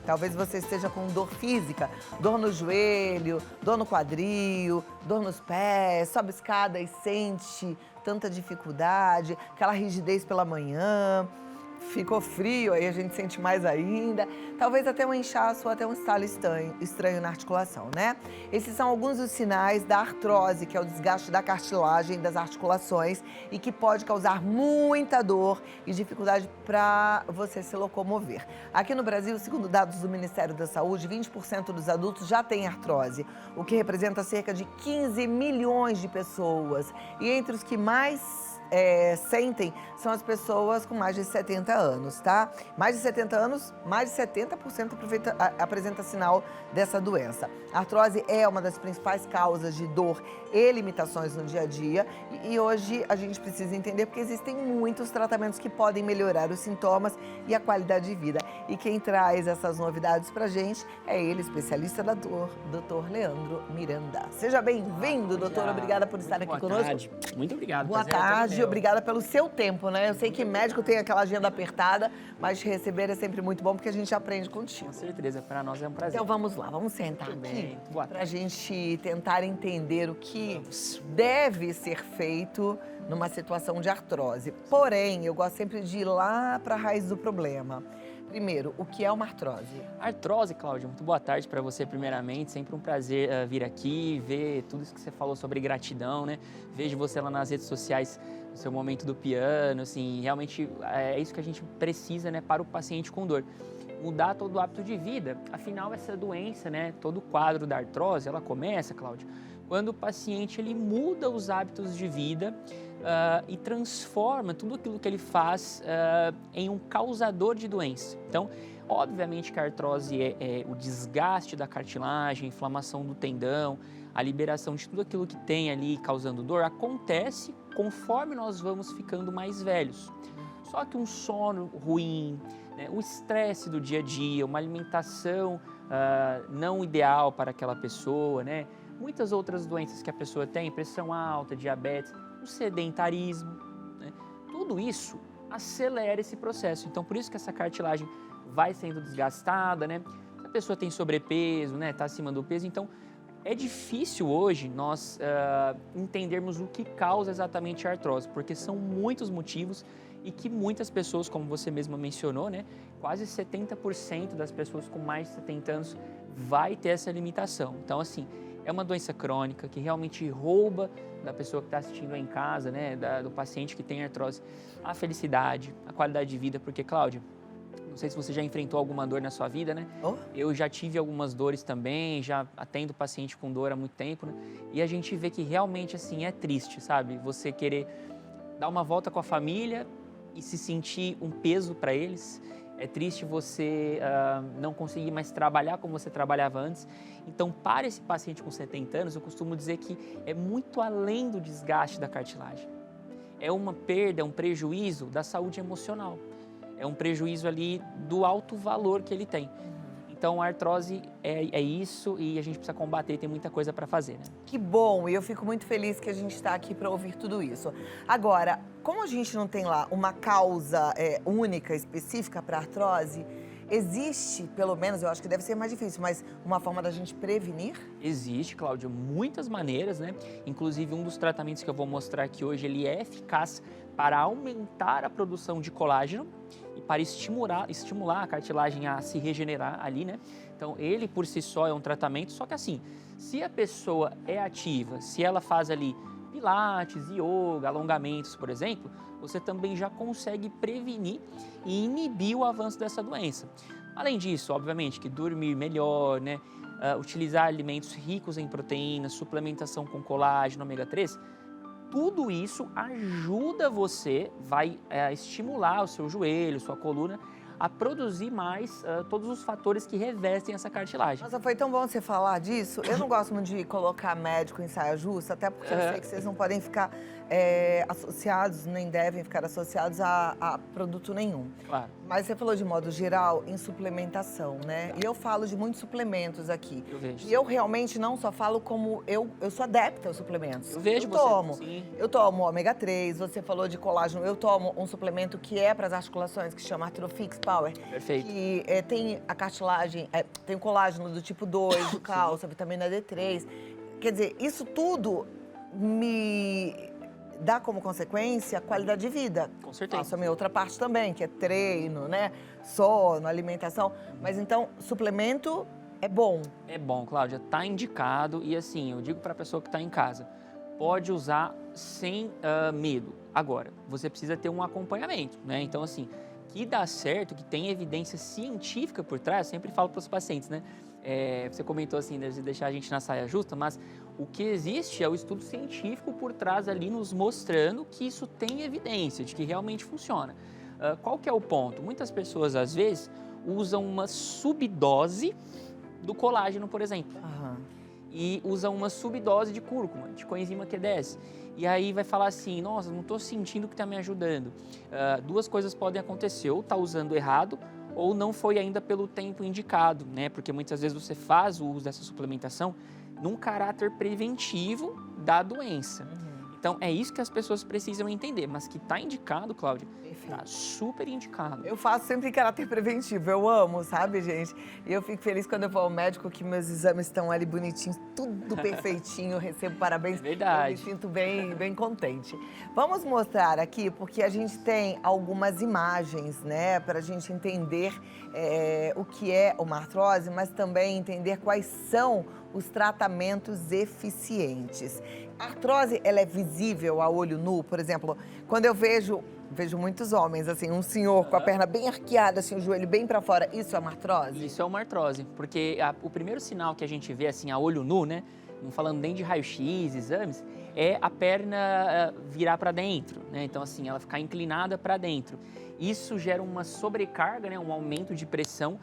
Talvez você esteja com dor física, dor no joelho, dor no quadril, dor nos pés, sobe escada e sente tanta dificuldade, aquela rigidez pela manhã. Ficou frio, aí a gente sente mais ainda. Talvez até um inchaço ou até um estalo estranho na articulação, né? Esses são alguns dos sinais da artrose, que é o desgaste da cartilagem das articulações e que pode causar muita dor e dificuldade para você se locomover. Aqui no Brasil, segundo dados do Ministério da Saúde, 20% dos adultos já têm artrose, o que representa cerca de 15 milhões de pessoas. E entre os que mais sentem são as pessoas com mais de 70 anos, tá? Mais de 70 anos, mais de 70% apresenta sinal dessa doença. A artrose é uma das principais causas de dor e limitações no dia a dia e hoje a gente precisa entender porque existem muitos tratamentos que podem melhorar os sintomas e a qualidade de vida. E quem traz essas novidades pra gente é ele, especialista da dor, Dr. Leandro Miranda. Seja bem-vindo, doutor. Obrigada por estar aqui conosco. Boa tarde. Muito obrigado. Boa tarde. Obrigada pelo seu tempo, né? Eu sei que médico tem aquela agenda apertada, mas te receber é sempre muito bom porque a gente aprende contigo. Com certeza, para nós é um prazer. Então vamos lá, vamos sentar Muito aqui bem. Boa pra tarde. gente tentar entender o que deve ser feito numa situação de artrose. Porém, eu gosto sempre de ir lá pra raiz do problema. Primeiro, o que é uma artrose? Artrose, Cláudia, muito boa tarde para você primeiramente. Sempre um prazer vir aqui, ver tudo isso que você falou sobre gratidão, né? Vejo você lá nas redes sociais, no seu momento do piano, assim, realmente é isso que a gente precisa, né, para o paciente com dor. Mudar todo o hábito de vida. Afinal, essa doença, né, todo o quadro da artrose, ela começa, Cláudia, quando o paciente ele muda os hábitos de vida e transforma tudo aquilo que ele faz em um causador de doença. Então, obviamente que a artrose é o desgaste da cartilagem, a inflamação do tendão, a liberação de tudo aquilo que tem ali causando dor, acontece conforme nós vamos ficando mais velhos. Só que um sono ruim, né, o estresse do dia a dia, uma alimentação não ideal para aquela pessoa, né, muitas outras doenças que a pessoa tem, pressão alta, diabetes, o sedentarismo, né, tudo isso acelera esse processo. Então, por isso que essa cartilagem vai sendo desgastada, né? Se a pessoa tem sobrepeso, né, está acima do peso, então é difícil hoje nós entendermos o que causa exatamente a artrose, porque são muitos motivos e que muitas pessoas, como você mesma mencionou, né, quase 70% das pessoas com mais de 70 anos vai ter essa limitação. Então, assim, é uma doença crônica que realmente rouba da pessoa que está assistindo aí em casa, né, do paciente que tem artrose, a felicidade, a qualidade de vida, porque, Cláudia, não sei se você já enfrentou alguma dor na sua vida, né? Oh. Eu já tive algumas dores também, já atendo paciente com dor há muito tempo, né? E a gente vê que realmente, assim, é triste, sabe? Você querer dar uma volta com a família e se sentir um peso para eles. É triste você não conseguir mais trabalhar como você trabalhava antes. Então, para esse paciente com 70 anos, eu costumo dizer que é muito além do desgaste da cartilagem. É uma perda, é um prejuízo da saúde emocional. É um prejuízo ali do alto valor que ele tem. Então, a artrose é isso e a gente precisa combater, tem muita coisa para fazer, né? Que bom, e eu fico muito feliz que a gente está aqui para ouvir tudo isso. Agora, como a gente não tem lá uma causa única, específica para artrose, existe, pelo menos, eu acho que deve ser mais difícil, mas uma forma da gente prevenir? Existe, Cláudia, muitas maneiras, né? Inclusive, um dos tratamentos que eu vou mostrar aqui hoje, ele é eficaz para aumentar a produção de colágeno e para estimular a cartilagem a se regenerar ali, né? Então, ele por si só é um tratamento, só que assim, se a pessoa é ativa, se ela faz ali pilates, yoga, alongamentos, por exemplo, você também já consegue prevenir e inibir o avanço dessa doença. Além disso, obviamente, que dormir melhor, né? Utilizar alimentos ricos em proteínas, suplementação com colágeno, ômega 3, tudo isso ajuda você, vai estimular o seu joelho, sua coluna, a produzir mais todos os fatores que revestem essa cartilagem. Nossa, foi tão bom você falar disso. Eu não gosto muito de colocar médico em saia justa, até porque eu sei que vocês não podem ficar associados, nem devem ficar associados a produto nenhum. Claro. Mas você falou de modo geral em suplementação, né? E eu falo de muitos suplementos aqui. Eu vejo. E eu realmente não só falo como eu sou adepta aos suplementos. Eu vejo você. Tomo. Sim. Eu tomo ômega 3, você falou de colágeno, eu tomo um suplemento que é para as articulações, que chama Artrofix Power. Perfeito. Que tem a cartilagem, tem o colágeno do tipo 2, o cálcio, a vitamina D3. Quer dizer, isso tudo me dá como consequência qualidade de vida. Com certeza. Faço a minha outra parte também, que é treino, né? Sono, alimentação. Mas então, suplemento é bom. É bom, Cláudia, tá indicado e assim, eu digo para a pessoa que está em casa, pode usar sem medo. Agora, você precisa ter um acompanhamento, né? Então, assim, que dá certo, que tem evidência científica por trás, eu sempre falo para os pacientes, né? Você comentou assim, de deixar a gente na saia justa, mas o que existe é o estudo científico por trás ali nos mostrando que isso tem evidência, de que realmente funciona. Qual que é o ponto? Muitas pessoas, às vezes, usam uma subdose do colágeno, por exemplo. Aham. E usam uma subdose de cúrcuma, de coenzima Q10. E aí vai falar assim, nossa, não estou sentindo que está me ajudando. Duas coisas podem acontecer, ou está usando errado, ou não foi ainda pelo tempo indicado, né? Porque muitas vezes você faz o uso dessa suplementação num caráter preventivo da doença. Então, é isso que as pessoas precisam entender, mas que está indicado, Cláudia, está super indicado. Eu faço sempre em caráter preventivo, eu amo, sabe, gente? E eu fico feliz quando eu vou ao médico que meus exames estão ali bonitinhos, tudo perfeitinho, eu recebo parabéns. É verdade. Eu me sinto bem contente. Vamos mostrar aqui, porque a gente tem algumas imagens, né, para a gente entender o que é uma artrose, mas também entender quais são os tratamentos eficientes. A artrose, ela é visível a olho nu, por exemplo, quando eu vejo muitos homens, assim, um senhor com a perna bem arqueada, assim, o joelho bem para fora, isso é uma artrose? Isso é uma artrose, porque o primeiro sinal que a gente vê, assim, a olho nu, né, não falando nem de raio-x, exames, é a perna virar para dentro, né, então, assim, ela ficar inclinada para dentro. Isso gera uma sobrecarga, né, um aumento de pressão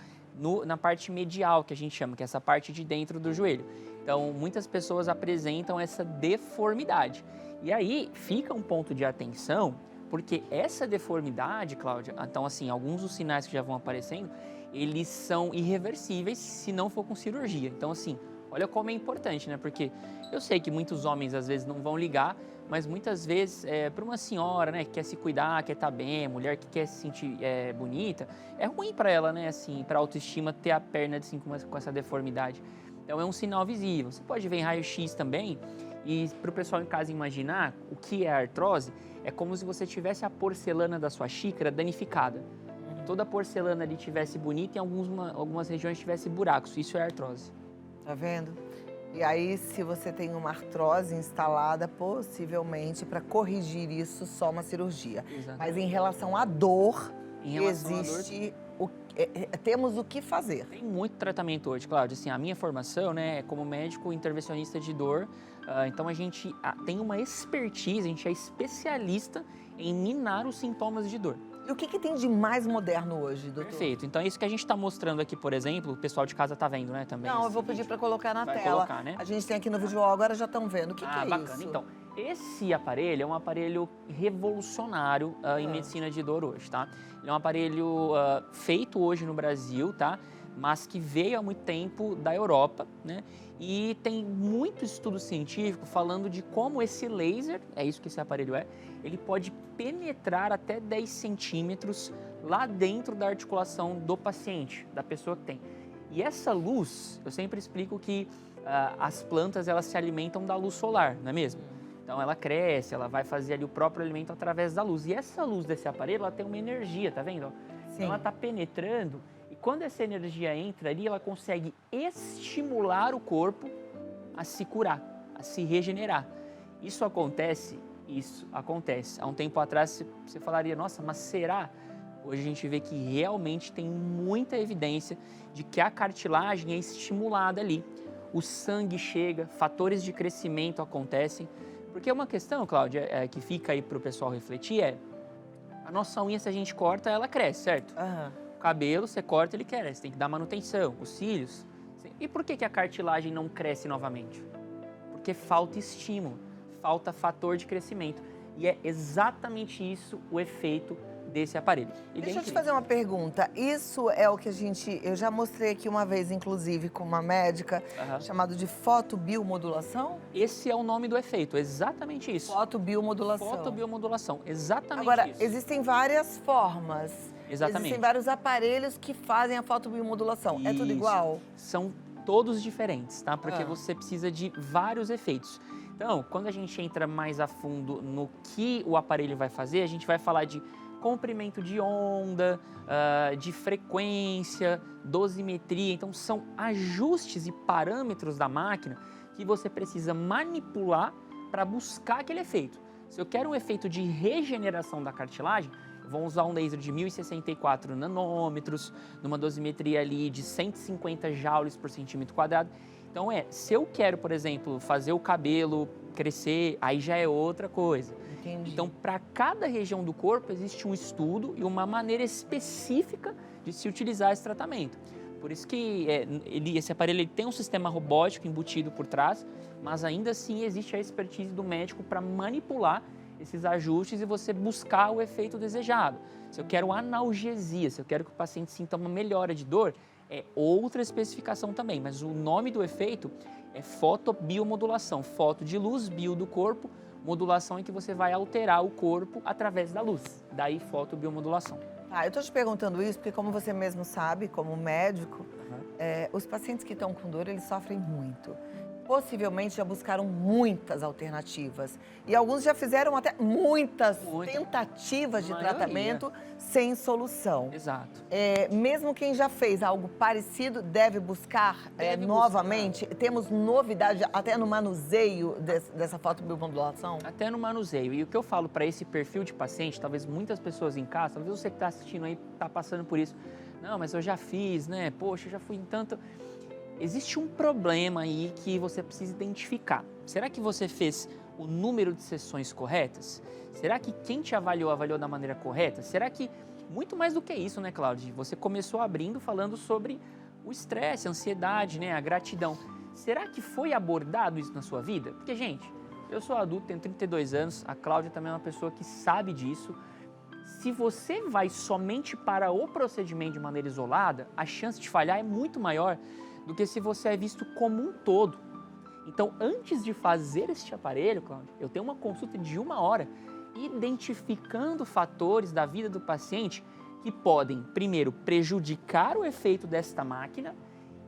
na parte medial, que a gente chama, que é essa parte de dentro do joelho. Então, muitas pessoas apresentam essa deformidade. E aí, fica um ponto de atenção, porque essa deformidade, Cláudia, então, assim, alguns dos sinais que já vão aparecendo, eles são irreversíveis se não for com cirurgia. Então, assim, olha como é importante, né? Porque eu sei que muitos homens, às vezes, não vão ligar, mas muitas vezes, para uma senhora, né, que quer se cuidar, quer estar bem, mulher que quer se sentir bonita, é ruim para ela, né, assim, para a autoestima ter a perna, assim, com essa deformidade. Então, é um sinal visível. Você pode ver em raio-x também, e para o pessoal em casa imaginar o que é a artrose, é como se você tivesse a porcelana da sua xícara danificada. Toda a porcelana ali tivesse bonita e em algumas regiões tivesse buracos. Isso é artrose. Tá vendo? E aí, se você tem uma artrose instalada, possivelmente, para corrigir isso, só uma cirurgia. Exatamente. Mas em relação à dor, Em relação à dor, existe temos o que fazer. tem muito tratamento hoje, Cláudia. Assim, a minha formação, né, é como médico intervencionista de dor. Então, a gente tem uma expertise, a gente é especialista em minar os sintomas de dor. E o que tem de mais moderno hoje, doutor? Perfeito. Então, é isso que a gente está mostrando aqui, por exemplo, o pessoal de casa está vendo, né, também. Não, eu esse vou pedir vídeo. para colocar na Vai tela. colocar, né? A gente tem aqui no vídeo, agora já estão vendo. O que é bacana. isso? Então, esse aparelho é um aparelho revolucionário em medicina de dor hoje, tá? Ele é um aparelho feito hoje no Brasil, tá? Mas que veio há muito tempo da Europa, né? E tem muito estudo científico falando de como esse laser, é isso que esse aparelho ele pode penetrar até 10 centímetros lá dentro da articulação do paciente, da pessoa que tem. E essa luz, eu sempre explico que as plantas, elas se alimentam da luz solar, não é mesmo? Então, ela cresce, ela vai fazer ali o próprio alimento através da luz. E essa luz desse aparelho, ela tem uma energia, tá vendo? Então, ela está penetrando e quando essa energia entra ali, ela consegue estimular o corpo a se curar, a se regenerar. Isso acontece. Há um tempo atrás, você falaria, nossa, mas será? Hoje a gente vê que realmente tem muita evidência de que a cartilagem é estimulada ali. O sangue chega, fatores de crescimento acontecem. Porque uma questão, Cláudia, que fica aí para o pessoal refletir a nossa unha, se a gente corta, ela cresce, certo? O cabelo, você corta, ele cresce, tem que dar manutenção. Os cílios. E por que a cartilagem não cresce novamente? Porque falta estímulo, falta fator de crescimento. E é exatamente isso o efeito desse aparelho. Deixa eu te fazer uma pergunta. Isso é o que eu já mostrei aqui uma vez, inclusive, com uma médica, chamado de fotobiomodulação? Esse é o nome do efeito, exatamente isso. Fotobiomodulação. Fotobiomodulação, exatamente Agora, isso. existem várias formas. Exatamente. Existem vários aparelhos que fazem a fotobiomodulação. É tudo igual? São todos diferentes, tá? Porque você precisa de vários efeitos. Então, quando a gente entra mais a fundo no que o aparelho vai fazer, a gente vai falar de comprimento de onda, de frequência, dosimetria. Então, são ajustes e parâmetros da máquina que você precisa manipular para buscar aquele efeito. Se eu quero um efeito de regeneração da cartilagem, vou usar um laser de 1064 nanômetros, numa dosimetria ali de 150 joules por centímetro quadrado. Então, se eu quero, por exemplo, fazer o cabelo crescer, aí já é outra coisa. Entendi. Então, para cada região do corpo, existe um estudo e uma maneira específica de se utilizar esse tratamento. Por isso que esse aparelho tem um sistema robótico embutido por trás, mas ainda assim existe a expertise do médico para manipular esses ajustes e você buscar o efeito desejado. Se eu quero analgesia, se eu quero que o paciente sinta uma melhora de dor, é outra especificação também, mas o nome do efeito é fotobiomodulação. Foto de luz, bio do corpo, modulação em que você vai alterar o corpo através da luz. Daí fotobiomodulação. Eu tô te perguntando isso porque, como você mesmo sabe, como médico, os pacientes que estão com dor, eles sofrem muito. Possivelmente já buscaram muitas alternativas. E alguns já fizeram até muitas tentativas de tratamento sem solução. Exato. Mesmo quem já fez algo parecido deve buscar novamente. Temos novidade até no manuseio dessa fotobiomodulação? Até no manuseio. E o que eu falo para esse perfil de paciente, talvez muitas pessoas em casa, talvez você que está assistindo aí está passando por isso. Não, mas eu já fiz, né? Poxa, eu já fui em tanto... Existe um problema aí que você precisa identificar. Será que você fez o número de sessões corretas? Será que quem te avaliou da maneira correta? Será que, muito mais do que isso, né, Cláudia? Você começou abrindo falando sobre o estresse, a ansiedade, né, a gratidão. Será que foi abordado isso na sua vida? Porque, gente, eu sou adulto, tenho 32 anos, a Cláudia também é uma pessoa que sabe disso. Se você vai somente para o procedimento de maneira isolada, a chance de falhar é muito maior do que se você é visto como um todo. Então, antes de fazer este aparelho, Cláudio, eu tenho uma consulta de 1 hora, identificando fatores da vida do paciente que podem, primeiro, prejudicar o efeito desta máquina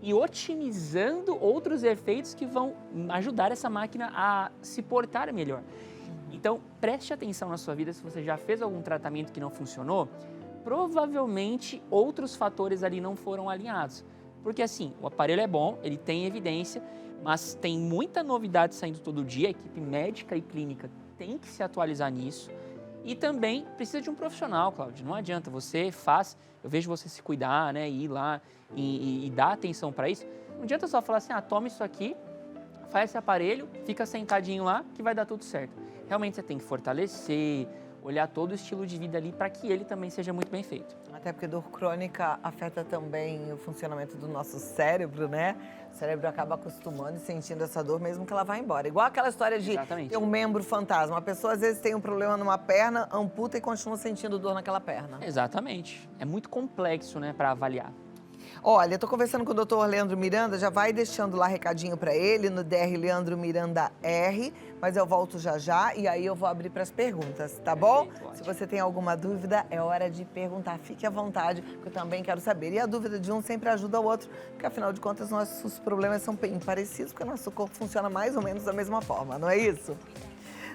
e otimizando outros efeitos que vão ajudar essa máquina a se portar melhor. Então, preste atenção na sua vida, se você já fez algum tratamento que não funcionou, provavelmente outros fatores ali não foram alinhados. Porque assim, o aparelho é bom, ele tem evidência, mas tem muita novidade saindo todo dia, a equipe médica e clínica tem que se atualizar nisso. E também precisa de um profissional, Cláudio, não adianta, você faz, eu vejo você se cuidar, né, ir lá e dar atenção para isso. Não adianta só falar assim, toma isso aqui, faz esse aparelho, fica sentadinho lá que vai dar tudo certo. Realmente você tem que fortalecer, olhar todo o estilo de vida ali para que ele também seja muito bem feito. Até porque dor crônica afeta também o funcionamento do nosso cérebro, né? O cérebro acaba acostumando e sentindo essa dor mesmo que ela vá embora. Igual aquela história de ter um membro fantasma. A pessoa às vezes tem um problema numa perna, amputa e continua sentindo dor naquela perna. Exatamente. É muito complexo, né, para avaliar. Olha, eu tô conversando com o doutor Leandro Miranda, já vai deixando lá recadinho para ele no DR Leandro Miranda R, mas eu volto já e aí eu vou abrir para as perguntas, tá bom? Se você tem alguma dúvida, é hora de perguntar, fique à vontade, que eu também quero saber. E a dúvida de um sempre ajuda o outro, porque afinal de contas nossos problemas são bem parecidos, porque o nosso corpo funciona mais ou menos da mesma forma, não é isso?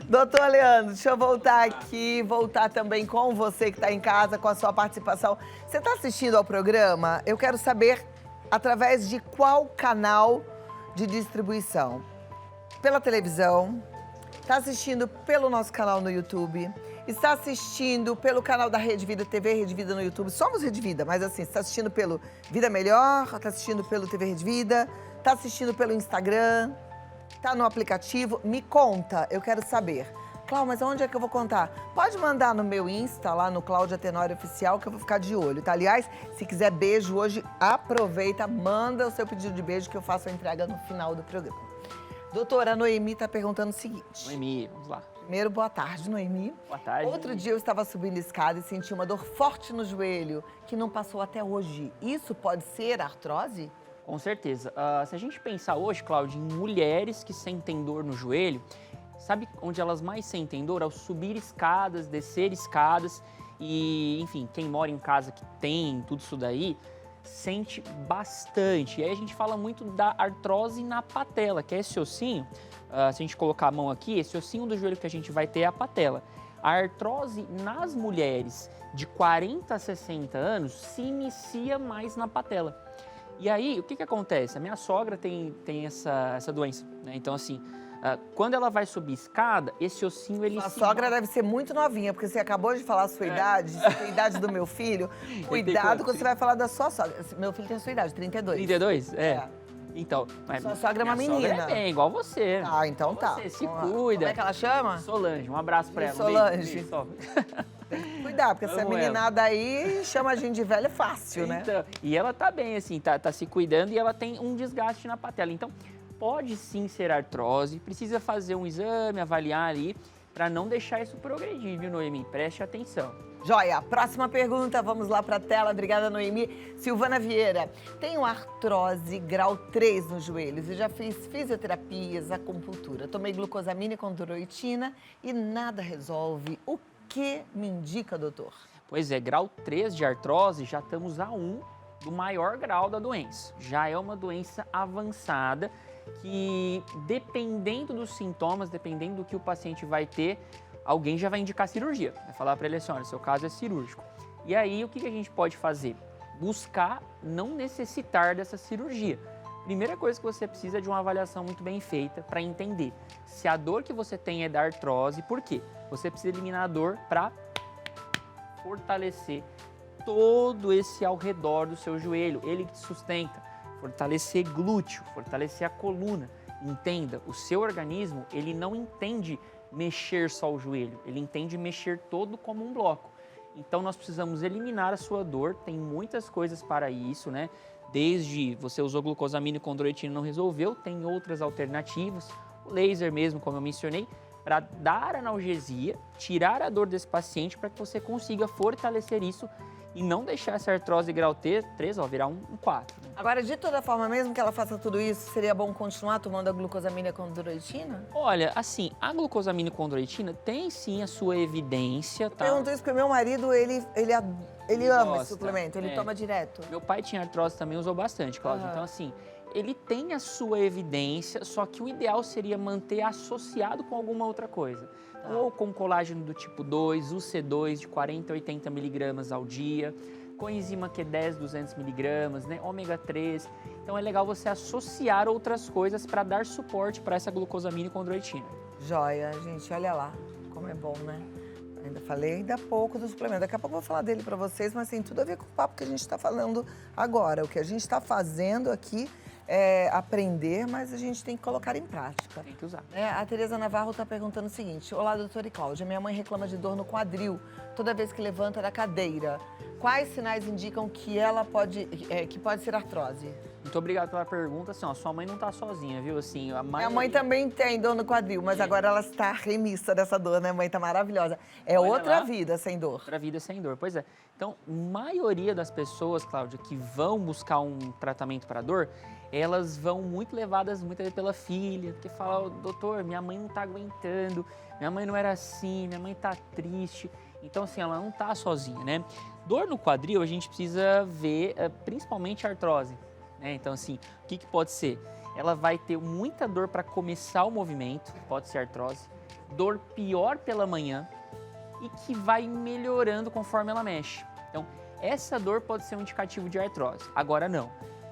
Doutor Leandro, deixa eu voltar também com você que está em casa, com a sua participação. Você está assistindo ao programa? Eu quero saber através de qual canal de distribuição? Pela televisão? Está assistindo pelo nosso canal no YouTube? Está assistindo pelo canal da Rede Vida TV, Rede Vida no YouTube? Somos Rede Vida, mas assim, está assistindo pelo Vida Melhor? Está assistindo pelo TV Rede Vida? Está assistindo pelo Instagram? Tá no aplicativo? Me conta, eu quero saber. Cláudia, mas onde é que eu vou contar? Pode mandar no meu Insta, lá no Cláudia Tenório Oficial, que eu vou ficar de olho, tá? Aliás, se quiser beijo hoje, aproveita, manda o seu pedido de beijo que eu faço a entrega no final do programa. Doutora, a Noemi tá perguntando o seguinte. Noemi, vamos lá. Primeiro, boa tarde, Noemi. Boa tarde. Outro dia eu estava subindo a escada e senti uma dor forte no joelho, que não passou até hoje. Isso pode ser artrose? Com certeza. Se a gente pensar hoje, Cláudia, em mulheres que sentem dor no joelho, sabe onde elas mais sentem dor? Ao subir escadas, descer escadas e, enfim, quem mora em casa que tem tudo isso daí, sente bastante. E aí a gente fala muito da artrose na patela, que é esse ossinho. Se a gente colocar a mão aqui, esse ossinho do joelho que a gente vai ter é a patela. A artrose nas mulheres de 40 a 60 anos se inicia mais na patela. E aí, o que acontece? A minha sogra tem essa doença, né? Então, assim, quando ela vai subir escada, esse ossinho, ele A sogra deve ser muito novinha, porque você acabou de falar a sua idade, a idade do meu filho. Cuidado quando você vai falar da sua sogra. Meu filho tem a sua idade, 32. 32? É. Então, mas sua sogra é uma minha menina. sogra é bem, igual você. Ah, então tá. Você se Como cuida. é que ela chama? Solange, um abraço pra ela. Solange. Beijo, beijo. Tem que cuidar, porque essa Amo meninada aí chama a gente de velha fácil, né? Então, e ela tá bem, assim, tá se cuidando e ela tem um desgaste na patela. Então, pode sim ser artrose, precisa fazer um exame, avaliar ali, para não deixar isso progredir, viu, Noemi? Preste atenção. Joia, próxima pergunta, vamos lá para a tela. Obrigada, Noemi. Silvana Vieira, tenho artrose grau 3 nos joelhos e já fiz fisioterapias, acupuntura. Tomei glucosamina e condroitina e nada resolve. O que me indica, doutor? Pois é, grau 3 de artrose, já estamos a 1 do maior grau da doença. Já é uma doença avançada que, dependendo dos sintomas, dependendo do que o paciente vai ter, alguém já vai indicar cirurgia. Vai falar para ele assim, olha, seu caso é cirúrgico. E aí, o que a gente pode fazer? Buscar não necessitar dessa cirurgia. Primeira coisa que você precisa é de uma avaliação muito bem feita para entender se a dor que você tem é da artrose. Por quê? Você precisa eliminar a dor para fortalecer todo esse ao redor do seu joelho, ele que te sustenta. Fortalecer glúteo, fortalecer a coluna. Entenda, o seu organismo, ele não entende mexer só o joelho, ele entende mexer todo como um bloco. Então nós precisamos eliminar a sua dor, tem muitas coisas para isso, né? Desde você usou glucosamina e condroitina e não resolveu, tem outras alternativas, o laser mesmo, como eu mencionei, para dar analgesia, tirar a dor desse paciente para que você consiga fortalecer isso e não deixar essa artrose grau 3, virar um 4. Né? Agora, de toda forma, mesmo que ela faça tudo isso, seria bom continuar tomando a glucosamina com condroitina? Olha, assim, a glucosamina e condroitina tem sim a sua evidência, tá? Pergunto isso porque meu marido, ele ama esse suplemento, ele toma direto. Meu pai tinha artrose também, usou bastante, Cláudia. Então, assim, ele tem a sua evidência, só que o ideal seria manter associado com alguma outra coisa. Ou com colágeno do tipo 2, UC2 de 40 a 80 miligramas ao dia, coenzima Q10, 200 miligramas, né? Ômega 3. Então é legal você associar outras coisas para dar suporte para essa glucosamina e condroitina. Joia, gente, olha lá como é bom, né? Ainda falei ainda pouco do suplemento. Daqui a pouco eu vou falar dele para vocês, mas tem tudo a ver com o papo que a gente está falando agora. O que a gente está fazendo aqui é aprender, mas a gente tem que colocar em prática. Tem que usar. A Tereza Navarro está perguntando o seguinte: olá, doutora e Cláudia, minha mãe reclama de dor no quadril toda vez que levanta da cadeira. Quais sinais indicam que ela pode ser artrose? Muito obrigado pela pergunta. Assim, ó, sua mãe não está sozinha, viu? Assim, Minha mãe também tem dor no quadril, mas agora ela está remissa dessa dor, né? Mãe tá maravilhosa. É Olha outra lá. vida sem dor. Outra vida sem dor, pois é. Então, maioria das pessoas, Cláudia, que vão buscar um tratamento para dor, elas vão muito levadas muitas vezes pela filha, porque fala, doutor, minha mãe não tá aguentando, minha mãe não era assim, minha mãe tá triste. Então, assim, ela não tá sozinha, né? Dor no quadril, a gente precisa ver principalmente a artrose, né? Então, assim, o que pode ser? Ela vai ter muita dor para começar o movimento, pode ser artrose, dor pior pela manhã e que vai melhorando conforme ela mexe. Então, essa dor pode ser um indicativo de artrose. Agora, não.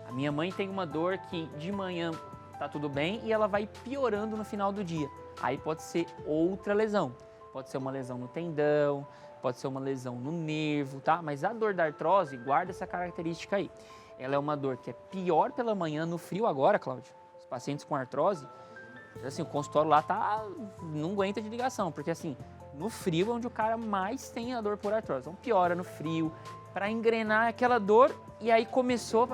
A minha mãe tem uma dor que de manhã tá tudo bem e ela vai piorando no final do dia. Aí pode ser outra lesão. Pode ser uma lesão no tendão, pode ser uma lesão no nervo, tá? Mas a dor da artrose, guarda essa característica aí. Ela é uma dor que é pior pela manhã, no frio agora, Cláudia. Os pacientes com artrose, assim, o consultório lá não aguenta de ligação, porque assim, no frio é onde o cara mais tem a dor por artrose. Então piora no frio, para engrenar aquela dor e aí começou,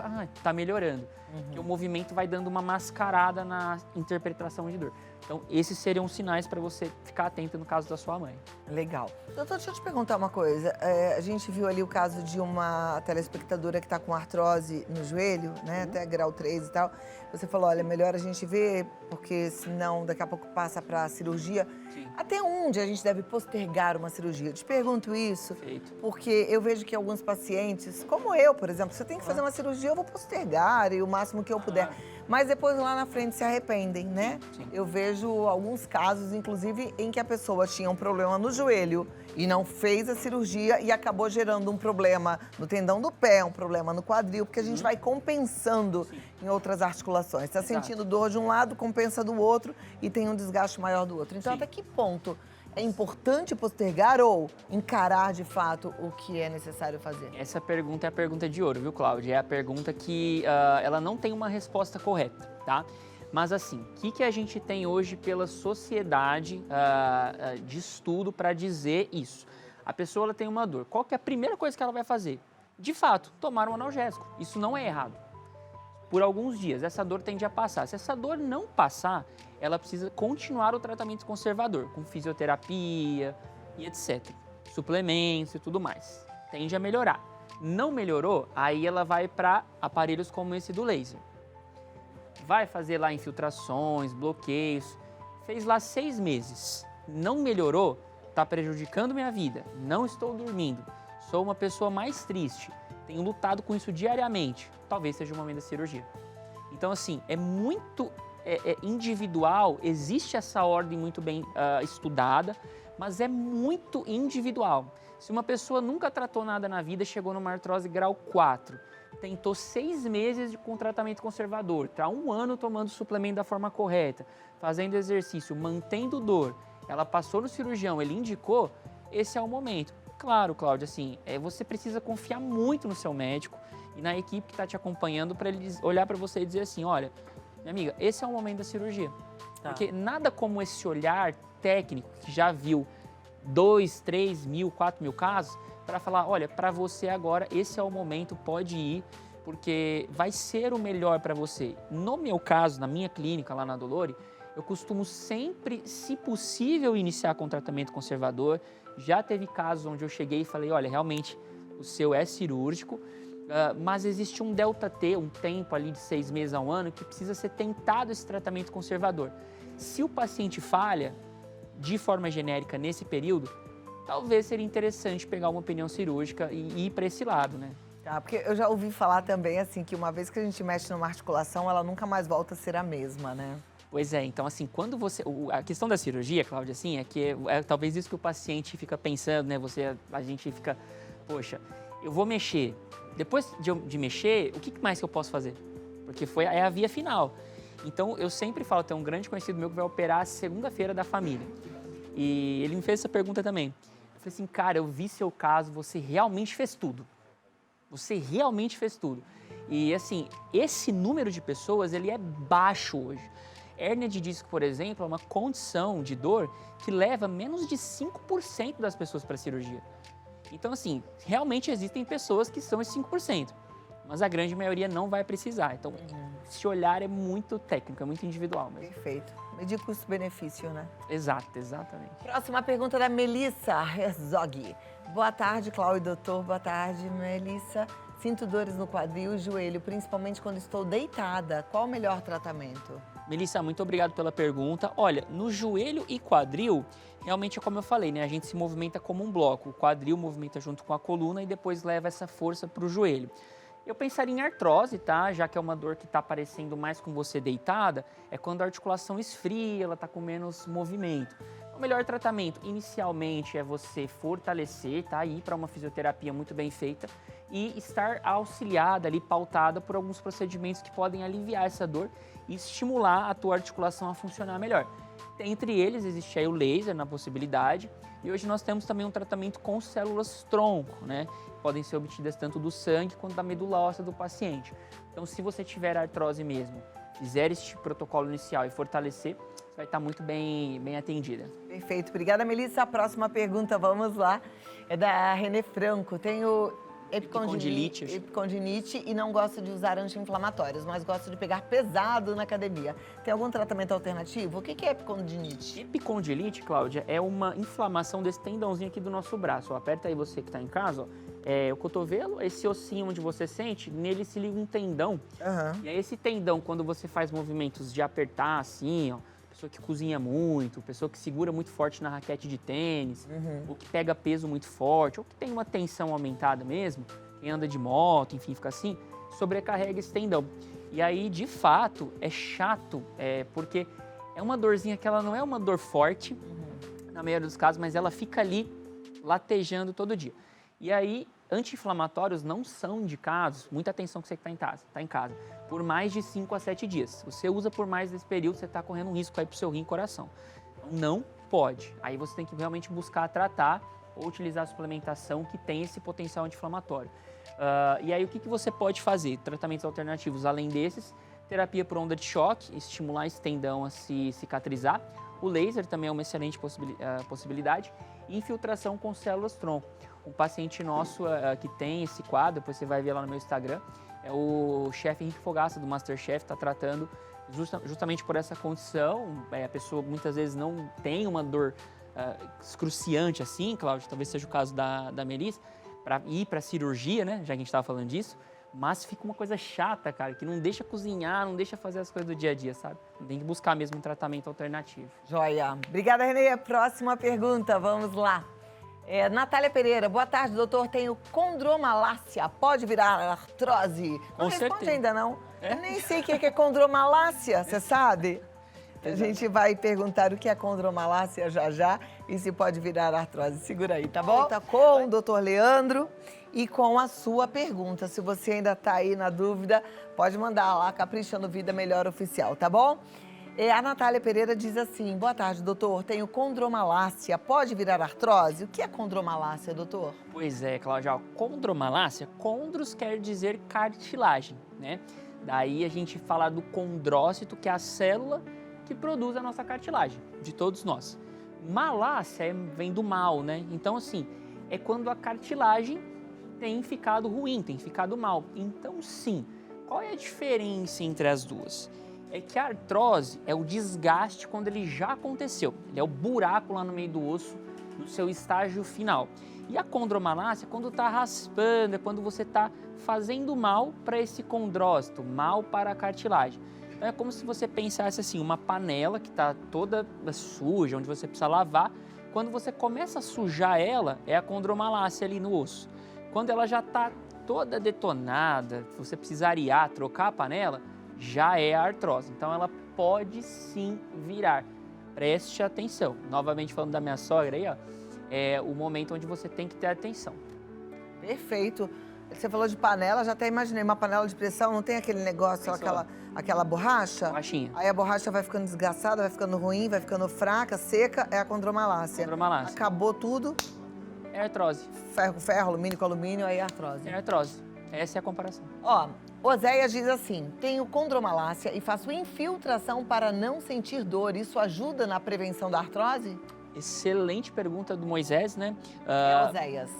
tá melhorando. Porque o movimento vai dando uma mascarada na interpretação de dor. Então, esses seriam os sinais para você ficar atento no caso da sua mãe. Legal. Doutor, deixa eu te perguntar uma coisa. A gente viu ali o caso de uma telespectadora que está com artrose no joelho, né? Até grau 3 e tal. Você falou, olha, melhor a gente ver, porque senão daqui a pouco passa para cirurgia. Sim. Até onde a gente deve postergar uma cirurgia? Eu te pergunto isso Perfeito. porque eu vejo que alguns pacientes, como eu, por exemplo, se eu tenho que fazer uma cirurgia, eu vou postergar e o máximo que eu puder. Mas depois lá na frente se arrependem, né? Sim. Eu vejo alguns casos, inclusive, em que a pessoa tinha um problema no joelho e não fez a cirurgia e acabou gerando um problema no tendão do pé, um problema no quadril, porque a gente vai compensando em outras articulações. Está sentindo dor de um lado, compensa do outro e tem um desgaste maior do outro. Então, até que ponto é importante postergar ou encarar de fato o que é necessário fazer? Essa pergunta é a pergunta de ouro, viu, Cláudia? É a pergunta que ela não tem uma resposta correta, tá? Mas assim, o que a gente tem hoje pela sociedade de estudo para dizer isso? A pessoa ela tem uma dor. Qual que é a primeira coisa que ela vai fazer? De fato, tomar um analgésico. Isso não é errado. Por alguns dias, essa dor tende a passar. Se essa dor não passar, ela precisa continuar o tratamento conservador, com fisioterapia e etc. Suplementos e tudo mais. Tende a melhorar. Não melhorou, aí ela vai para aparelhos como esse do laser. Vai fazer lá infiltrações, bloqueios. Fez lá 6 meses. Não melhorou, está prejudicando minha vida. Não estou dormindo. Sou uma pessoa mais triste. Tenho lutado com isso diariamente. Talvez seja o momento da cirurgia. Então, assim, é muito individual. Existe essa ordem muito bem estudada, mas é muito individual. Se uma pessoa nunca tratou nada na vida, chegou numa artrose grau 4, tentou 6 meses com tratamento conservador, está 1 ano tomando suplemento da forma correta, fazendo exercício, mantendo dor, ela passou no cirurgião, ele indicou, esse é o momento. Claro, Cláudia, assim, você precisa confiar muito no seu médico e na equipe que está te acompanhando para ele olhar para você e dizer assim, olha, minha amiga, esse é o momento da cirurgia. Tá. Porque nada como esse olhar técnico que já viu 2, 3 mil, 4 mil casos, para falar, olha, para você agora, esse é o momento, pode ir, porque vai ser o melhor para você. No meu caso, na minha clínica lá na Dolore, eu costumo sempre, se possível, iniciar com tratamento conservador. Já teve casos onde eu cheguei e falei, olha, realmente o seu é cirúrgico, mas existe um delta T, um tempo ali de 6 meses a 1 ano, que precisa ser tentado esse tratamento conservador. Se o paciente falha, de forma genérica, nesse período, talvez seria interessante pegar uma opinião cirúrgica e ir para esse lado, né? Tá, porque eu já ouvi falar também, assim, que uma vez que a gente mexe numa articulação, ela nunca mais volta a ser a mesma, né? Pois é, então assim, quando você... A questão da cirurgia, Cláudia, assim, é que é talvez isso que o paciente fica pensando, né? A gente fica, poxa, eu vou mexer. Depois de mexer, o que mais que eu posso fazer? Porque é a via final. Então, eu sempre falo, tem um grande conhecido meu que vai operar segunda-feira da família. E ele me fez essa pergunta também. Eu falei assim, cara, eu vi seu caso, você realmente fez tudo. Você realmente fez tudo. E assim, esse número de pessoas, ele é baixo hoje. Hérnia de disco, por exemplo, é uma condição de dor que leva menos de 5% das pessoas para a cirurgia. Então, assim, realmente existem pessoas que são esses 5%, mas a grande maioria não vai precisar. Então, esse olhar é muito técnico, é muito individual mesmo. Perfeito. Medir custo-benefício, né? Exato, exatamente. Próxima pergunta da Melissa Herzog. Boa tarde, Cláudio e doutor. Boa tarde, Melissa. Sinto dores no quadril e joelho, principalmente quando estou deitada. Qual o melhor tratamento? Melissa, muito obrigado pela pergunta. Olha, no joelho e quadril, realmente é como eu falei, né? A gente se movimenta como um bloco. O quadril movimenta junto com a coluna e depois leva essa força para o joelho. Eu pensaria em artrose, tá? Já que é uma dor que está aparecendo mais com você deitada, é quando a articulação esfria, ela está com menos movimento. O melhor tratamento, inicialmente, é você fortalecer, tá? Ir para uma fisioterapia muito bem feita e estar auxiliada ali, pautada por alguns procedimentos que podem aliviar essa dor e estimular a tua articulação a funcionar melhor. Entre eles, existe aí o laser na possibilidade e hoje nós temos também um tratamento com células tronco, né? Podem ser obtidas tanto do sangue quanto da medula óssea do paciente. Então, se você tiver artrose mesmo, fizer este protocolo inicial e fortalecer, você vai estar muito bem atendida. Perfeito. Obrigada, Melissa. A próxima pergunta, vamos lá, é da Renê Franco. Tenho epicondilite e não gosto de usar anti-inflamatórios, mas gosto de pegar pesado na academia. Tem algum tratamento alternativo? O que é epicondilite? Epicondilite, Cláudia, é uma inflamação desse tendãozinho aqui do nosso braço. Ó, aperta aí você que está em casa, ó. O cotovelo, esse ossinho onde você sente, nele se liga um tendão. E aí esse tendão, quando você faz movimentos de apertar assim, ó, pessoa que cozinha muito, pessoa que segura muito forte na raquete de tênis, ou que pega peso muito forte, ou que tem uma tensão aumentada mesmo, quem anda de moto, enfim, fica assim, sobrecarrega esse tendão. E aí, de fato, é chato, porque é uma dorzinha que ela não é uma dor forte, na maioria dos casos, mas ela fica ali latejando todo dia. E aí, anti-inflamatórios não são indicados, muita atenção que você que está em casa, por mais de 5 a 7 dias. Você usa por mais desse período, você está correndo um risco aí para o seu rim e coração. Então, não pode. Aí você tem que realmente buscar tratar ou utilizar a suplementação que tem esse potencial anti-inflamatório. E aí, o que você pode fazer? Tratamentos alternativos, além desses, terapia por onda de choque, estimular esse tendão a se cicatrizar. O laser também é uma excelente possibilidade. E infiltração com células-tronco. Um paciente nosso que tem esse quadro, depois você vai ver lá no meu Instagram, é o chefe Henrique Fogaça, do Masterchef, está tratando justamente por essa condição. A pessoa muitas vezes não tem uma dor excruciante assim, Cláudio, talvez seja o caso da Melissa, para ir para a cirurgia, né, já que a gente estava falando disso, mas fica uma coisa chata, cara, que não deixa cozinhar, não deixa fazer as coisas do dia a dia, sabe? Tem que buscar mesmo um tratamento alternativo. Joia. Obrigada, Renê. Próxima pergunta, vamos lá. Natália Pereira, boa tarde, doutor. Tenho condromalácia, pode virar artrose? Não responde ainda não. Eu nem sei o que é condromalácia, você sabe? A gente vai perguntar o que é condromalácia já e se pode virar artrose. Segura aí, tá bom? Tá com o doutor Leandro e com a sua pergunta. Se você ainda tá aí na dúvida, pode mandar lá, Caprichando Vida Melhor Oficial, tá bom? A Natália Pereira diz assim, boa tarde, doutor, tenho condromalácia, pode virar artrose? O que é condromalácia, doutor? Pois é, Cláudia, condromalácia, condros quer dizer cartilagem, né? Daí a gente fala do condrócito, que é a célula que produz a nossa cartilagem, de todos nós. Malácia vem do mal, né? Então, assim, é quando a cartilagem tem ficado ruim, tem ficado mal. Então, sim, qual é a diferença entre as duas? É que a artrose é o desgaste quando ele já aconteceu. Ele é o buraco lá no meio do osso, no seu estágio final. E a condromalácia é quando está raspando, é quando você está fazendo mal para esse condrócito, mal para a cartilagem. Então é como se você pensasse assim, uma panela que está toda suja, onde você precisa lavar. Quando você começa a sujar ela, é a condromalácia ali no osso. Quando ela já está toda detonada, você precisa arear, trocar a panela, já é a artrose. Então, ela pode sim virar. Preste atenção. Novamente falando da minha sogra aí, ó, é o momento onde você tem que ter atenção. Perfeito. Você falou de panela, já até imaginei uma panela de pressão, não tem aquele negócio, aquela borracha? Borrachinha. Aí a borracha vai ficando desgastada, vai ficando ruim, vai ficando fraca, seca, é a condromalácia. Condromalácia. Acabou tudo. É artrose. Ferro com ferro, alumínio com alumínio, aí é artrose. É artrose. Essa é a comparação. Ó, Oséias diz assim, tenho condromalácia e faço infiltração para não sentir dor. Isso ajuda na prevenção da artrose? Excelente pergunta do Moisés, né?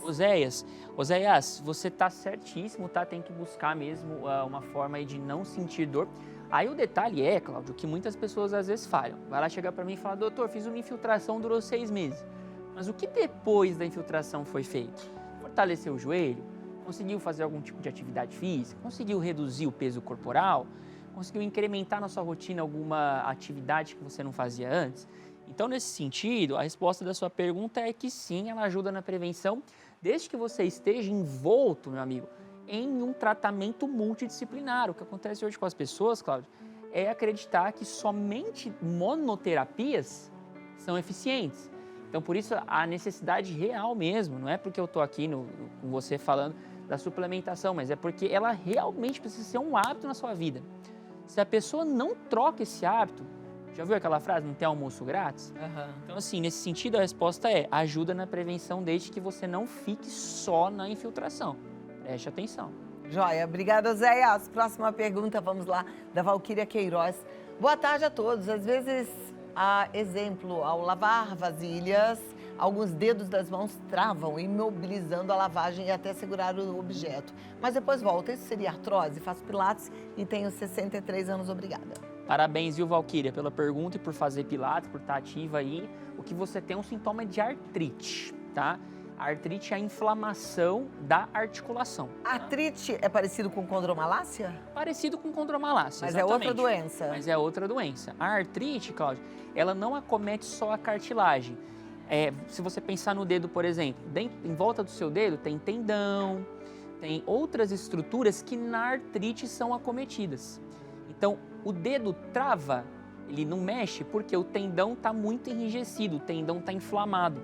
Oséias. Oséias, você tá certíssimo, tá? Tem que buscar mesmo uma forma aí de não sentir dor. Aí o detalhe é, Cláudio, que muitas pessoas às vezes falham. Vai lá chegar para mim e falar, doutor, fiz uma infiltração, durou 6 meses. Mas o que depois da infiltração foi feito? Fortaleceu o joelho? Conseguiu fazer algum tipo de atividade física? Conseguiu reduzir o peso corporal? Conseguiu incrementar na sua rotina alguma atividade que você não fazia antes? Então, nesse sentido, a resposta da sua pergunta é que sim, ela ajuda na prevenção, desde que você esteja envolto, meu amigo, em um tratamento multidisciplinar. O que acontece hoje com as pessoas, Cláudio, é acreditar que somente monoterapias são eficientes. Então, por isso, a necessidade real mesmo, não é porque eu estou aqui com você falando da suplementação, mas é porque ela realmente precisa ser um hábito na sua vida. Se a pessoa não troca esse hábito, já viu aquela frase, não tem almoço grátis? Então, assim, nesse sentido, a resposta é ajuda na prevenção desde que você não fique só na infiltração. Preste atenção. Joia, obrigada, Oséias. Próxima pergunta, vamos lá, da Valquíria Queiroz. Boa tarde a todos. Às vezes, exemplo, ao lavar vasilhas, Alguns dedos das mãos travam, imobilizando a lavagem e até segurar o objeto. Mas depois volta. Isso seria artrose? Faço pilates e tenho 63 anos, obrigada. Parabéns, viu, Valquíria, pela pergunta e por fazer pilates, por estar ativa aí. O que você tem é um sintoma de artrite, tá? A artrite é a inflamação da articulação. Artrite é parecido com condromalácia? Parecido com condromalácia, Mas exatamente. é outra doença. Mas é outra doença. A artrite, Cláudia, ela não acomete só a cartilagem. Se você pensar no dedo, por exemplo, em volta do seu dedo tem tendão, tem outras estruturas que na artrite são acometidas. Então, o dedo trava, ele não mexe porque o tendão está muito enrijecido, o tendão está inflamado.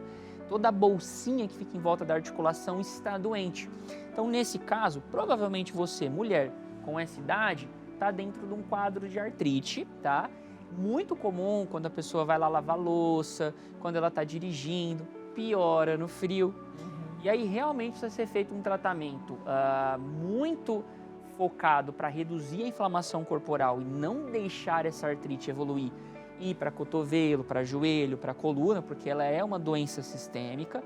Toda a bolsinha que fica em volta da articulação está doente. Então, nesse caso, provavelmente você, mulher com essa idade, está dentro de um quadro de artrite, tá? Muito comum quando a pessoa vai lá lavar louça, quando ela está dirigindo, piora no frio. E aí, realmente, precisa ser feito um tratamento muito focado para reduzir a inflamação corporal e não deixar essa artrite evoluir. Ir para cotovelo, para joelho, para coluna, porque ela é uma doença sistêmica,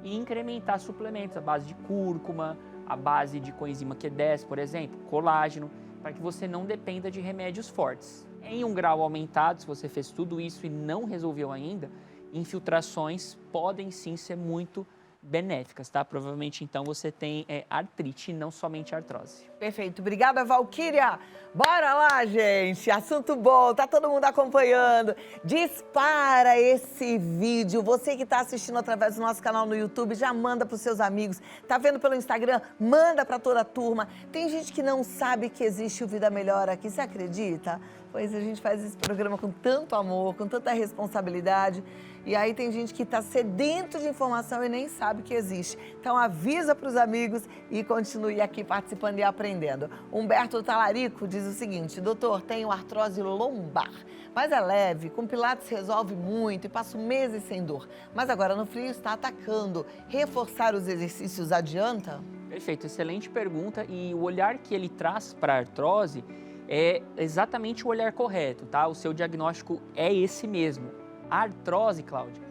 e incrementar suplementos à base de cúrcuma, à base de coenzima Q10, por exemplo, colágeno, para que você não dependa de remédios fortes. Em um grau aumentado, se você fez tudo isso e não resolveu ainda, infiltrações podem sim ser muito benéficas, tá? Provavelmente, então, você tem artrite e não somente artrose. Perfeito. Obrigada, Valquíria. Bora lá, gente. Assunto bom, tá todo mundo acompanhando. Dispara esse vídeo. Você que está assistindo através do nosso canal no YouTube, já manda para os seus amigos. Tá vendo pelo Instagram? Manda para toda a turma. Tem gente que não sabe que existe o Vida Melhor aqui. Você acredita? Pois a gente faz esse programa com tanto amor, com tanta responsabilidade. E aí tem gente que está sedento de informação e nem sabe que existe. Então avisa para os amigos e continue aqui participando e aprendendo. Humberto Talarico diz o seguinte: doutor, tenho artrose lombar, mas é leve, com pilates resolve muito e passo meses sem dor. Mas agora no frio está atacando. Reforçar os exercícios adianta? Perfeito, excelente pergunta. E o olhar que ele traz para a artrose é exatamente o olhar correto, tá? O seu diagnóstico é esse mesmo. A artrose, Cláudia,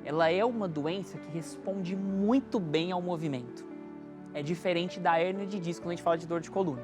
ela é uma doença que responde muito bem ao movimento. É diferente da hérnia de disco quando a gente fala de dor de coluna.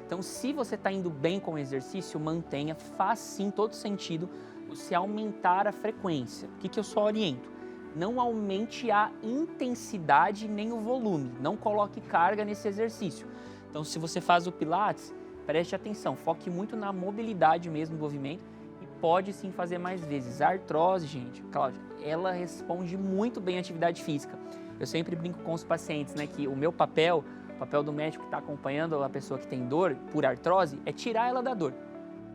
Então, se você está indo bem com o exercício, mantenha, faz sim todo sentido você aumentar a frequência. O que eu só oriento? Não aumente a intensidade nem o volume, não coloque carga nesse exercício. Então, se você faz o Pilates, preste atenção, foque muito na mobilidade mesmo do movimento. Pode sim fazer mais vezes. A artrose, gente, Cláudia, ela responde muito bem à atividade física. Eu sempre brinco com os pacientes, né, que o meu papel, o papel do médico que está acompanhando a pessoa que tem dor por artrose, é tirar ela da dor.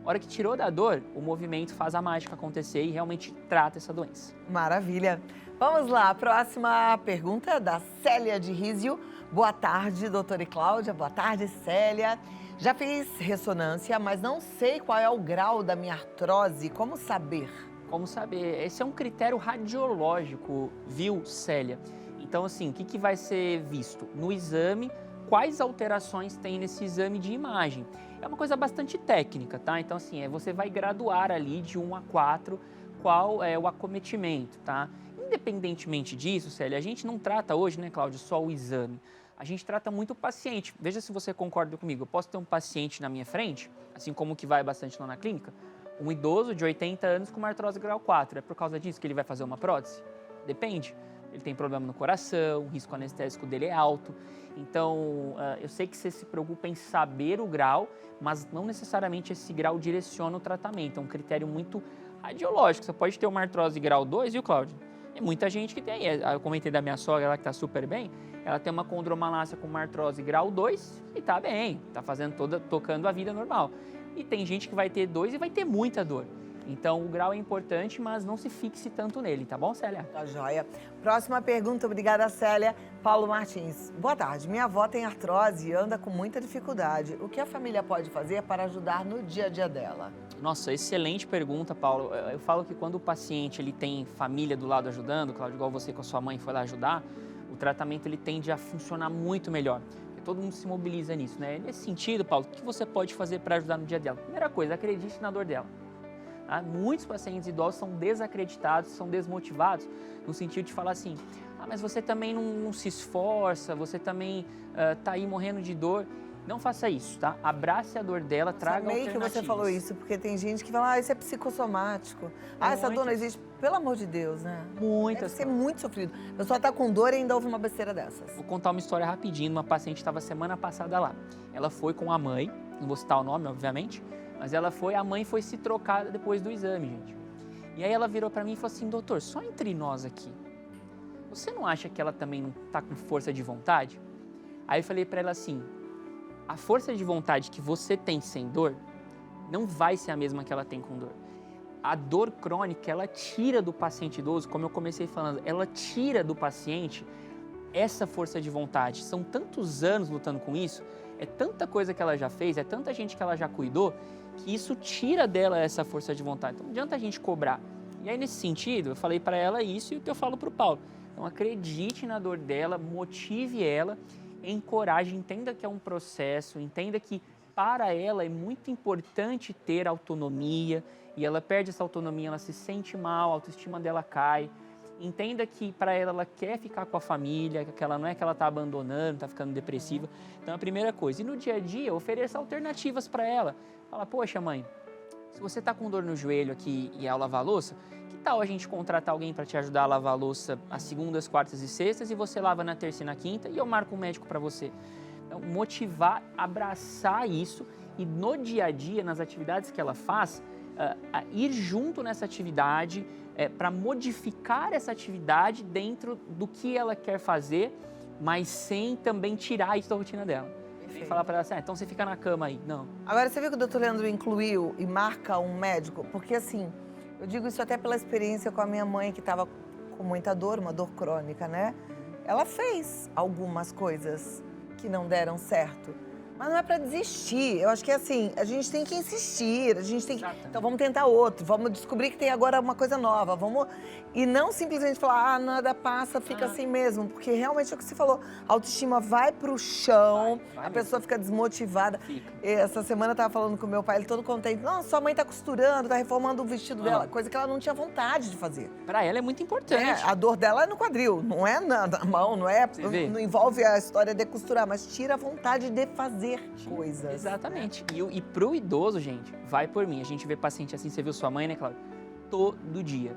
A hora que tirou da dor, o movimento faz a mágica acontecer e realmente trata essa doença. Maravilha. Vamos lá, a próxima pergunta é da Célia de Rísio. Boa tarde, doutora e Cláudia. Boa tarde, Célia. Já fiz ressonância, mas não sei qual é o grau da minha artrose. Como saber? Como saber? Esse é um critério radiológico, viu, Célia? Então, assim, o que vai ser visto? No exame, quais alterações tem nesse exame de imagem? É uma coisa bastante técnica, tá? Então, assim, você vai graduar ali de 1 a 4 qual é o acometimento, tá? Independentemente disso, Célia, a gente não trata hoje, né, Cláudio, só o exame. A gente trata muito o paciente. Veja se você concorda comigo. Eu posso ter um paciente na minha frente, assim como o que vai bastante lá na clínica, um idoso de 80 anos com uma artrose grau 4. É por causa disso que ele vai fazer uma prótese? Depende. Ele tem problema no coração, o risco anestésico dele é alto. Então, eu sei que você se preocupa em saber o grau, mas não necessariamente esse grau direciona o tratamento. É um critério muito radiológico. Você pode ter uma artrose grau 2, viu, Cláudio? Tem muita gente que tem. Eu comentei da minha sogra lá que está super bem. Ela tem uma condromalácia com uma artrose grau 2 e tá bem, tá fazendo tocando a vida normal. E tem gente que vai ter 2 e vai ter muita dor. Então, o grau é importante, mas não se fixe tanto nele, tá bom, Célia? Tá joia. Próxima pergunta, obrigada, Célia. Paulo Martins. Boa tarde, minha avó tem artrose e anda com muita dificuldade. O que a família pode fazer para ajudar no dia a dia dela? Nossa, excelente pergunta, Paulo. Eu falo que quando o paciente ele tem família do lado ajudando, Cláudio, igual você com a sua mãe foi lá ajudar, o tratamento ele tende a funcionar muito melhor. Porque todo mundo se mobiliza nisso, né? Nesse sentido, Paulo, o que você pode fazer para ajudar no dia dela? Primeira coisa, acredite na dor dela. Tá? Muitos pacientes idosos são desacreditados, são desmotivados, no sentido de falar assim, mas você também não se esforça, você também tá aí morrendo de dor. Não faça isso, tá? Abrace a dor dela, traga alternativas. Amei que você falou isso, porque tem gente que fala, isso é psicossomático. Essa dor não existe. Pelo amor de Deus, né? Muitas. Deve ser muito sofrido. A pessoa tá com dor e ainda ouve uma besteira dessas. Vou contar uma história rapidinho. Uma paciente estava semana passada lá. Ela foi com a mãe, não vou citar o nome, obviamente, mas a mãe foi se trocar depois do exame, gente. E aí ela virou pra mim e falou assim, doutor, só entre nós aqui, você não acha que ela também não tá com força de vontade? Aí eu falei pra ela assim, a força de vontade que você tem sem dor não vai ser a mesma que ela tem com dor. A dor crônica, ela tira do paciente idoso, como eu comecei falando, ela tira do paciente essa força de vontade. São tantos anos lutando com isso, é tanta coisa que ela já fez, é tanta gente que ela já cuidou, que isso tira dela essa força de vontade. Então não adianta a gente cobrar. E aí, nesse sentido, eu falei para ela isso e o que eu falo para o Paulo. Então acredite na dor dela, motive ela, encoraje, entenda que é um processo, entenda que para ela é muito importante ter autonomia e ela perde essa autonomia, ela se sente mal, a autoestima dela cai. Entenda que para ela quer ficar com a família, que ela não é que ela está abandonando, está ficando depressiva. Então a primeira coisa. E no dia a dia, ofereça alternativas para ela. Fala, poxa mãe, se você está com dor no joelho aqui e ao lavar a louça, que tal a gente contratar alguém para te ajudar a lavar a louça às segundas, quartas e sextas e você lava na terça e na quinta e eu marco um médico para você. Então, motivar, abraçar isso e no dia a dia, nas atividades que ela faz, ir junto nessa atividade para modificar essa atividade dentro do que ela quer fazer, mas sem também tirar isso da rotina dela. Nem falar para ela assim, então você fica na cama aí. Não. Agora, você viu que o doutor Leandro incluiu e marca um médico? Porque assim, eu digo isso até pela experiência com a minha mãe, que estava com muita dor, uma dor crônica, né? Ela fez algumas coisas que não deram certo. Mas não é para desistir. Eu acho que assim, a gente tem que insistir, a gente tem que... Então vamos tentar outro, vamos descobrir que tem agora uma coisa nova, vamos... E não simplesmente falar, nada passa, fica assim mesmo. Porque realmente é o que você falou, a autoestima vai pro chão, vai a pessoa fica desmotivada. Fica. Essa semana eu tava falando com meu pai, ele todo contente. Não, sua mãe tá costurando, tá reformando o vestido dela, coisa que ela não tinha vontade de fazer. Para ela é muito importante. A dor dela é no quadril, não é na mão, não envolve a história de costurar, mas tira a vontade de fazer coisas. Exatamente. E pro idoso, gente, vai por mim. A gente vê paciente assim, você viu sua mãe, né, Cláudia? Todo dia.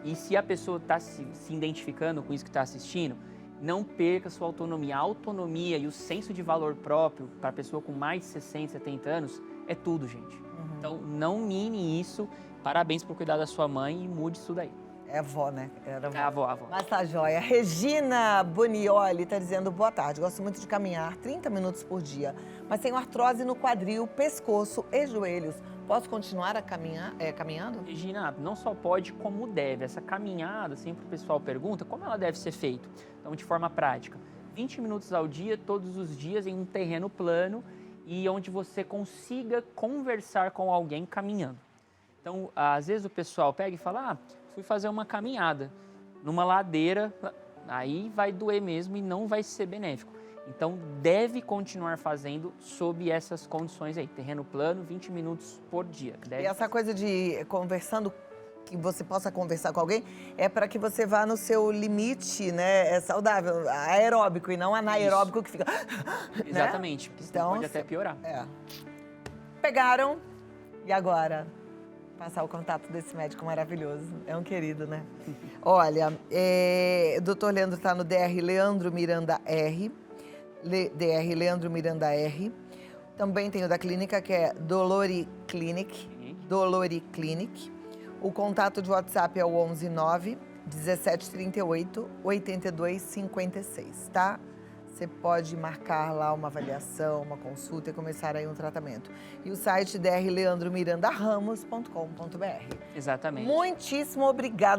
E se a pessoa está se identificando com isso que está assistindo, não perca sua autonomia. A autonomia e o senso de valor próprio para a pessoa com mais de 60, 70 anos é tudo, gente. Então, não mine isso. Parabéns por cuidar da sua mãe e mude isso daí. É a avó, né? Era É a avó. Mas tá joia. Regina Bonioli tá dizendo, boa tarde, gosto muito de caminhar 30 minutos por dia, mas tenho artrose no quadril, pescoço e joelhos. Posso continuar a caminhando? Regina, não só pode, como deve. Essa caminhada, sempre o pessoal pergunta, como ela deve ser feita? Então, de forma prática, 20 minutos ao dia, todos os dias, em um terreno plano e onde você consiga conversar com alguém caminhando. Então, às vezes o pessoal pega e fala, fui fazer uma caminhada numa ladeira, aí vai doer mesmo e não vai ser benéfico. Então, deve continuar fazendo sob essas condições aí. Terreno plano, 20 minutos por dia. E essa coisa de conversando, que você possa conversar com alguém, é para que você vá no seu limite, né? É saudável, aeróbico e não anaeróbico que fica... Exatamente, porque senão pode até piorar. Pegaram, e agora? Passar o contato desse médico maravilhoso. É um querido, né? Olha, o doutor Leandro está no DR Leandro Miranda R. DR Leandro Miranda R. Também tem o da clínica, que é Dolori Clinic. Dolori Clinic. O contato de WhatsApp é o 119 1738 8256, tá? Você pode marcar lá uma avaliação, uma consulta e começar aí um tratamento. E o site drleandromirandaramos.com.br. Exatamente. Muitíssimo obrigada.